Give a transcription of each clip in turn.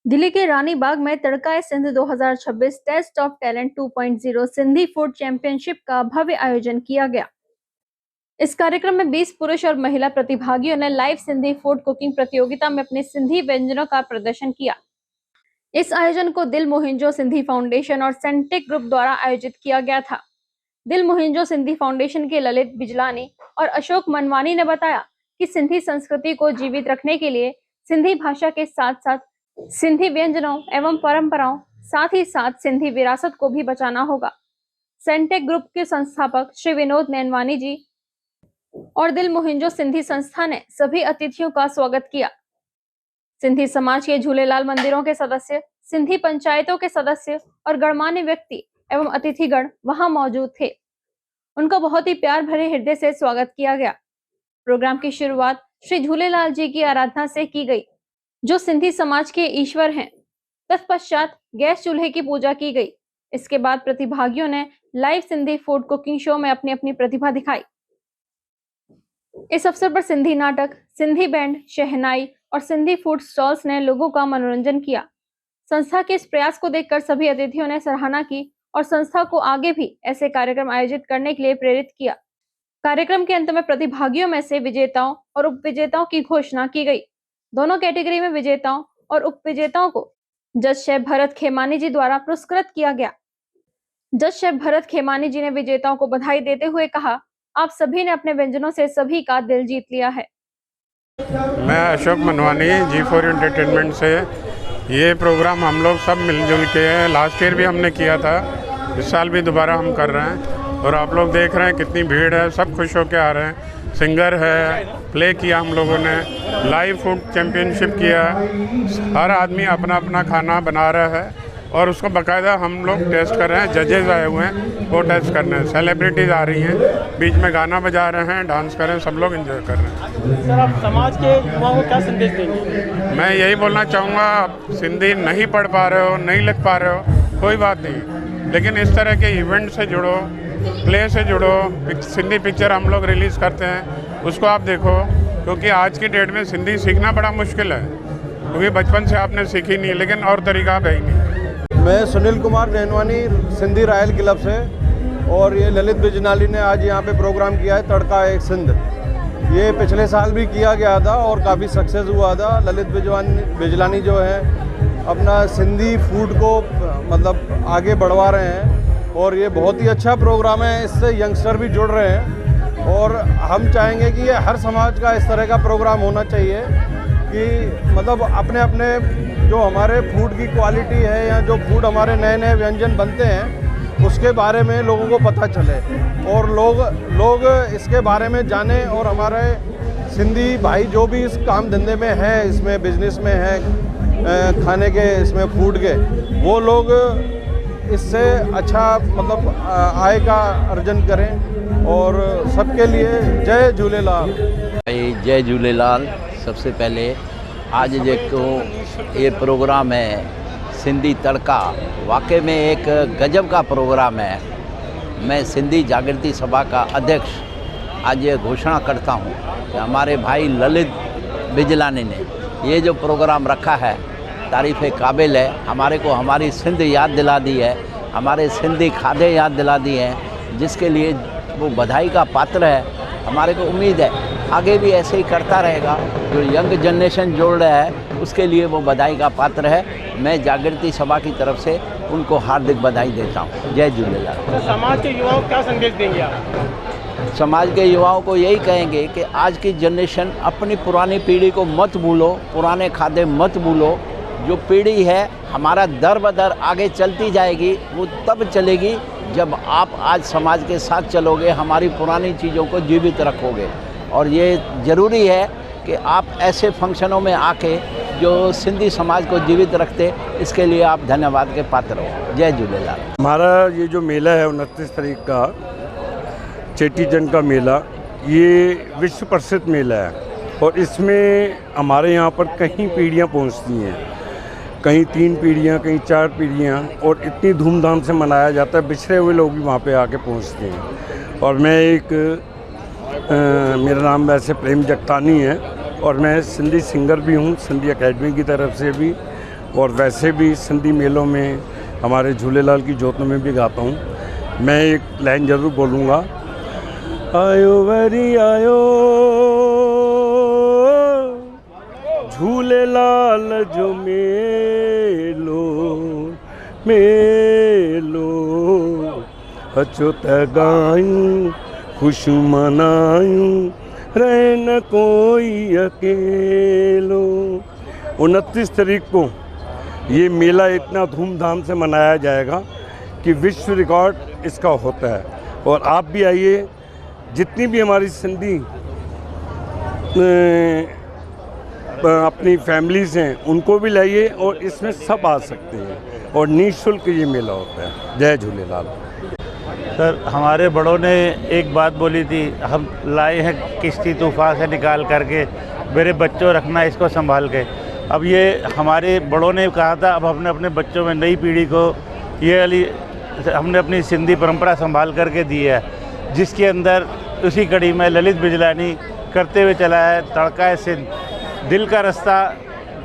दिल्ली के रानी बाग में Tadka Sindh 2026 test of talent 2.0 Sindhi food championship का भव्य आयोजन किया गया। इस कार्यक्रम में 20 पुरुष और महिला प्रतिभागियों ने लाइव सिंधी फूड कुकिंग प्रतियोगिता में अपने सिंधी व्यंजनों का प्रदर्शन किया। इस आयोजन को दिल मोहिंजो सिंधी फाउंडेशन और सेंटेक ग्रुप द्वारा आयोजित किया गया था। दिल मोहिंजो सिंधी फाउंडेशन के ललित बिजलानी और अशोक मनवानी ने बताया कि सिंधी संस्कृति को जीवित रखने के लिए सिंधी भाषा के साथ साथ सिंधी व्यंजनों एवं परंपराओं, साथ ही साथ सिंधी विरासत को भी बचाना होगा। सेंटेक ग्रुप के संस्थापक श्री विनोद नैनवानी जी और दिल मोहिंजो सिंधी संस्था ने सभी अतिथियों का स्वागत किया। सिंधी समाज के झूलेलाल मंदिरों के सदस्य, सिंधी पंचायतों के सदस्य और गणमान्य व्यक्ति एवं अतिथिगण वहां मौजूद थे। उनका बहुत ही प्यार भरे हृदय से स्वागत किया गया। प्रोग्राम की शुरुआत श्री झूलेलाल जी की आराधना से की गई, जो सिंधी समाज के ईश्वर हैं। तत्पश्चात गैस चूल्हे की पूजा की गई। इसके बाद प्रतिभागियों ने live Sindhi food cooking show में अपनी अपनी प्रतिभा दिखाई। इस अवसर पर सिंधी नाटक, सिंधी बैंड, शहनाई और सिंधी फूड स्टॉल्स ने लोगों का मनोरंजन किया। संस्था के इस प्रयास को देखकर सभी अतिथियों ने सराहना की और संस्था को आगे भी ऐसे कार्यक्रम आयोजित करने के लिए प्रेरित किया। कार्यक्रम के अंत में प्रतिभागियों में से विजेताओं और उपविजेताओं की घोषणा की गई। दोनों कैटेगरी में विजेताओं और उपविजेताओं को जज शेफ भरत खेमानी जी द्वारा पुरस्कृत किया गया। जज शेफ भरत खेमानी जी ने विजेताओं को बधाई देते हुए कहा, आप सभी ने अपने व्यंजनों से सभी का दिल जीत लिया है। मैं अशोक मनवानी G4 एंटरटेनमेंट से। ये प्रोग्राम हम लोग सब मिलजुल के लास्ट ईयर भी हमने किया था, इस साल भी दोबारा हम कर रहे हैं। और आप लोग देख रहे हैं कितनी भीड़ है, सब खुश होकर आ रहे हैं। सिंगर है, प्ले किया हम लोगों ने, लाइव फूड चैम्पियनशिप किया। हर आदमी अपना अपना खाना बना रहा है और उसको बाकायदा हम लोग टेस्ट कर रहे हैं। जजेस आए हुए हैं, वो टेस्ट कर रहे हैं। सेलिब्रिटीज़ आ रही हैं, बीच में गाना बजा रहे हैं, डांस कर रहे हैं, सब लोग एंजॉय कर रहे हैं। सर, आप समाज के युवाओं को क्या संदेश देंगे? मैं यही बोलना चाहूँगा, आप सिंधी नहीं पढ़ पा रहे हो, नहीं लिख पा रहे हो, कोई बात नहीं, लेकिन इस तरह के इवेंट से जुड़ो, प्ले से जुड़ो। सिंधी पिक्चर हम लोग रिलीज़ करते हैं, उसको आप देखो, क्योंकि आज की डेट में सिंधी सीखना बड़ा मुश्किल है, क्योंकि बचपन से आपने सीखी नहीं, लेकिन और तरीका है ही नहीं। मैं सुनील कुमार नैनवानी सिंधी रॉयल क्लब से, और ये ललित बिजलानी ने आज यहाँ पे प्रोग्राम किया है तड़का एक सिंध। ये पिछले साल भी किया गया था और काफ़ी सक्सेस हुआ था। ललित बिजलानी जो है अपना सिंधी फूड को मतलब आगे बढ़वा रहे हैं और ये बहुत ही अच्छा प्रोग्राम है। इससे यंगस्टर भी जुड़ रहे हैं और हम चाहेंगे कि ये हर समाज का इस तरह का प्रोग्राम होना चाहिए कि मतलब अपने अपने जो हमारे फूड की क्वालिटी है या जो फूड हमारे नए नए व्यंजन बनते हैं उसके बारे में लोगों को पता चले और लोग इसके बारे में जाने। और हमारे सिंधी भाई जो भी इस काम धंधे में है, इसमें बिजनेस में है, खाने के इसमें फूड के, वो लोग इससे अच्छा मतलब आय का अर्जन करें। और सबके लिए जय झूलेलाल। जय झूलेलाल। सबसे पहले आज जेको ये प्रोग्राम है सिंधी तड़का, वाकई में एक गजब का प्रोग्राम है। मैं सिंधी जागृति सभा का अध्यक्ष आज ये घोषणा करता हूँ कि हमारे भाई ललित बिजलानी ने ये जो प्रोग्राम रखा है तारीफ़ काबिल है। हमारे को हमारी सिंध याद दिला दी है, हमारे सिंधी खादे याद दिला दी हैं, जिसके लिए वो बधाई का पात्र है। हमारे को उम्मीद है आगे भी ऐसे ही करता रहेगा। जो यंग जनरेशन जोड़ रहा है उसके लिए वो बधाई का पात्र है। मैं जागृति सभा की तरफ से उनको हार्दिक बधाई देता हूँ। जय झूलेलाल। तो समाज के युवाओं को क्या संदेश देंगे आप? समाज के युवाओं को यही कहेंगे कि आज की जनरेशन अपनी पुरानी पीढ़ी को मत भूलो, पुराने खादे मत भूलो। जो पीढ़ी है हमारा दर बदर आगे चलती जाएगी, वो तब चलेगी जब आप आज समाज के साथ चलोगे, हमारी पुरानी चीज़ों को जीवित रखोगे। और ये ज़रूरी है कि आप ऐसे फंक्शनों में आके जो सिंधी समाज को जीवित रखते, इसके लिए आप धन्यवाद के पात्र हो। जय झूलेलाल। हमारा ये जो मेला है 29 तारीख का चेटीचंड का मेला, ये विश्व प्रसिद्ध मेला है और इसमें हमारे यहाँ पर कहीं पीढ़ियाँ पहुँचती हैं, कहीं 3 पीढ़ियाँ, कहीं 4 पीढ़ियाँ, और इतनी धूमधाम से मनाया जाता है। बिछड़े हुए लोग भी वहाँ पे आके पहुँचते हैं। और मैं मेरा नाम वैसे प्रेम जगतानी है और मैं सिंधी सिंगर भी हूँ, सिंधी एकेडमी की तरफ से भी, और वैसे भी सिंधी मेलों में हमारे झूलेलाल की जोत में भी गाता हूँ। मैं एक लाइन ज़रूर बोलूँगा, आयो वरी आयो झूलेलाल जो मेलो मेलो, अचो त गायूं खुश मनायूं रहे न कोई अकेलो। 29 तारीख को ये मेला इतना धूमधाम से मनाया जाएगा कि विश्व रिकॉर्ड इसका होता है। और आप भी आइए, जितनी भी हमारी सिंधी अपनी फैमिलीज़ हैं उनको भी लाइए और इसमें सब आ सकते हैं और निःशुल्क ये मेला होता है। जय झूलेलाल। सर, हमारे बड़ों ने एक बात बोली थी, हम लाए हैं किश्ती तूफ़ान से निकाल करके, मेरे बच्चों रखना इसको संभाल के। अब ये हमारे बड़ों ने कहा था, अब हमने अपने बच्चों में नई पीढ़ी को ये वाली हमने अपनी सिंधी परंपरा संभाल करके दी है, जिसके अंदर उसी कड़ी में ललित बिजलानी करते हुए चला है तड़का है सिंध। दिल का रास्ता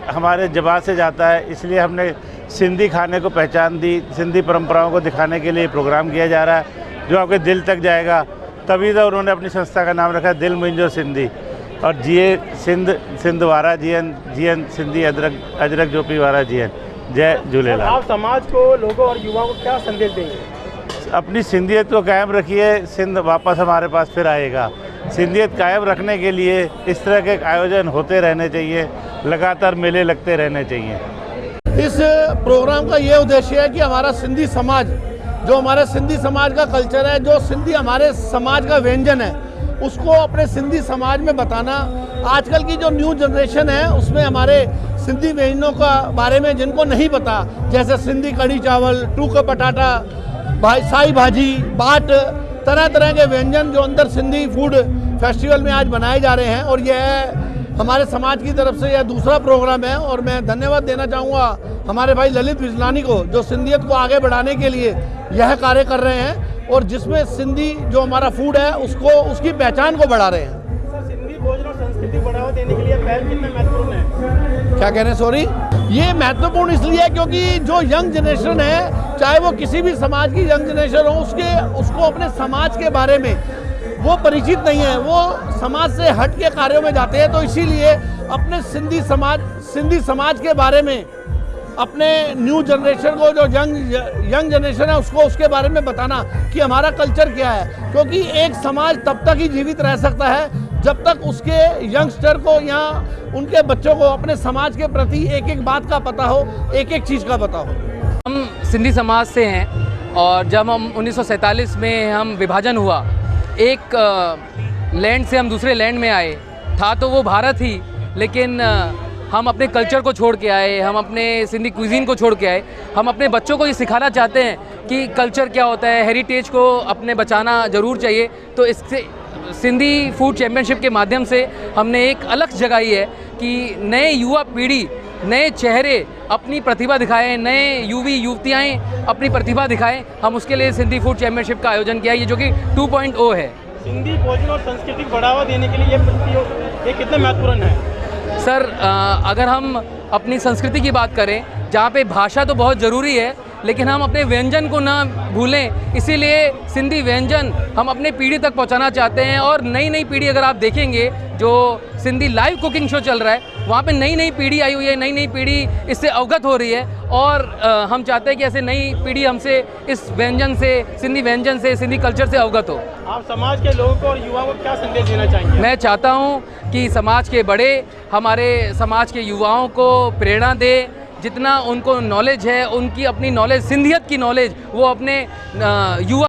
हमारे ज़बान से जाता है, इसलिए हमने सिंधी खाने को पहचान दी, सिंधी परंपराओं को दिखाने के लिए प्रोग्राम किया जा रहा है जो आपके दिल तक जाएगा। तभी तो उन्होंने अपनी संस्था का नाम रखा दिल मुंहिंजो सिंधी, और जिए सिंध वारा जियन सिंधी अजरक जोपी वारा जियन। जय झूलेलाल। आप समाज को, लोगों और युवाओं को क्या संदेश देंगे? अपनी सिंधियत को कायम रखिए, सिंध वापस हमारे पास फिर आएगा। सिंधियत कायम रखने के लिए इस तरह के आयोजन होते रहने चाहिए, लगातार मेले लगते रहने चाहिए। इस प्रोग्राम का ये उद्देश्य है कि हमारा सिंधी समाज, जो हमारे सिंधी समाज का कल्चर है, जो सिंधी हमारे समाज का व्यंजन है, उसको अपने सिंधी समाज में बताना। आजकल की जो न्यू जनरेशन है उसमें हमारे सिंधी व्यंजनों का बारे में जिनको नहीं पता, जैसे सिंधी कढ़ी चावल, टूक पटाटा, साई भाजी, बाट, तरह तरह के व्यंजन जो अंदर सिंधी फूड फेस्टिवल में आज बनाए जा रहे हैं। और यह हमारे समाज की तरफ से यह दूसरा प्रोग्राम है। और मैं धन्यवाद देना चाहूँगा हमारे भाई ललित बिजलानी को, जो सिंधियत को आगे बढ़ाने के लिए यह कार्य कर रहे हैं और जिसमें सिंधी जो हमारा फूड है उसको, उसकी पहचान को बढ़ा रहे हैं। सर, सिंधी भोजन और संस्कृति बढ़ावा देने के लिए पहल कितना महत्वपूर्ण है? क्या कह रहे हैं? सॉरी, ये महत्वपूर्ण इसलिए है क्योंकि जो यंग जनरेशन है, चाहे वो किसी भी समाज की यंग जनरेशन हो, उसको अपने समाज के बारे में वो परिचित नहीं है, वो समाज से हट के कार्यों में जाते हैं। तो इसीलिए अपने सिंधी समाज के बारे में अपने न्यू जनरेशन को, जो यंग जनरेशन है, उसको उसके बारे में बताना कि हमारा कल्चर क्या है। क्योंकि एक समाज तब तक ही जीवित रह सकता है जब तक उसके यंगस्टर को या उनके बच्चों को अपने समाज के प्रति एक एक बात का पता हो, एक एक चीज़ का पता हो। हम सिंधी समाज से हैं और जब हम 1947 में हम विभाजन हुआ, एक लैंड से हम दूसरे लैंड में आए, था तो वो भारत ही, लेकिन हम अपने कल्चर को छोड़ के आए, हम अपने सिंधी क्विजीन को छोड़ के आए। हम अपने बच्चों को ये सिखाना चाहते हैं कि कल्चर क्या होता है, हेरिटेज को अपने बचाना ज़रूर चाहिए। तो इससे सिंधी फूड चैम्पियनशिप के माध्यम से हमने एक अलग जगाई है कि नए युवा पीढ़ी, नए चेहरे अपनी प्रतिभा दिखाएं, नए युवतियाँ अपनी प्रतिभा दिखाएं। हम उसके लिए सिंधी फूड चैम्पियनशिप का आयोजन किया है, जो कि 2.0 है। सिंधी भोजन और संस्कृति को बढ़ावा देने के लिए ये कितना महत्वपूर्ण है? सर, अगर हम अपनी संस्कृति की बात करें, जहाँ पे भाषा तो बहुत ज़रूरी है, लेकिन हम अपने व्यंजन को ना भूलें। इसीलिए सिंधी व्यंजन हम अपने पीढ़ी तक पहुँचाना चाहते हैं। और नई नई पीढ़ी, अगर आप देखेंगे जो सिंधी लाइव कुकिंग शो चल रहा है, वहाँ पे नई नई पीढ़ी आई हुई है, नई नई पीढ़ी इससे अवगत हो रही है। और हम चाहते हैं कि ऐसे नई पीढ़ी हमसे, इस व्यंजन से, सिंधी व्यंजन से, सिंधी कल्चर से अवगत हो। आप समाज के लोगों को और युवाओं को क्या संदेश देना चाहेंगे? मैं चाहता हूँ कि समाज के बड़े हमारे समाज के युवाओं को प्रेरणा दे, जितना उनको नॉलेज है, उनकी अपनी नॉलेज, सिंधियत की नॉलेज, वो अपने युवा